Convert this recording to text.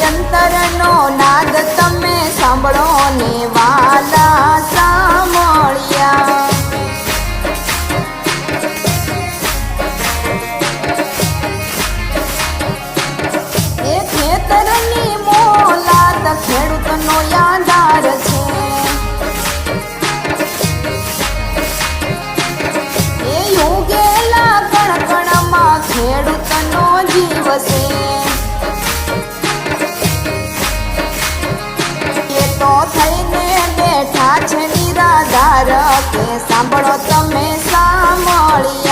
અંતરનો નાદ તમે સાંભળો ને વાલા સાંભળ્યા। એ ખેતરની મોલાત ખેડૂતનો યાદાર છે। એ યુગેલા કણકણમાં ખેડૂતનો જીવ છે। થઈને બેઠા છે નિરાધાર કે સાંભળો તમે સાંભળી।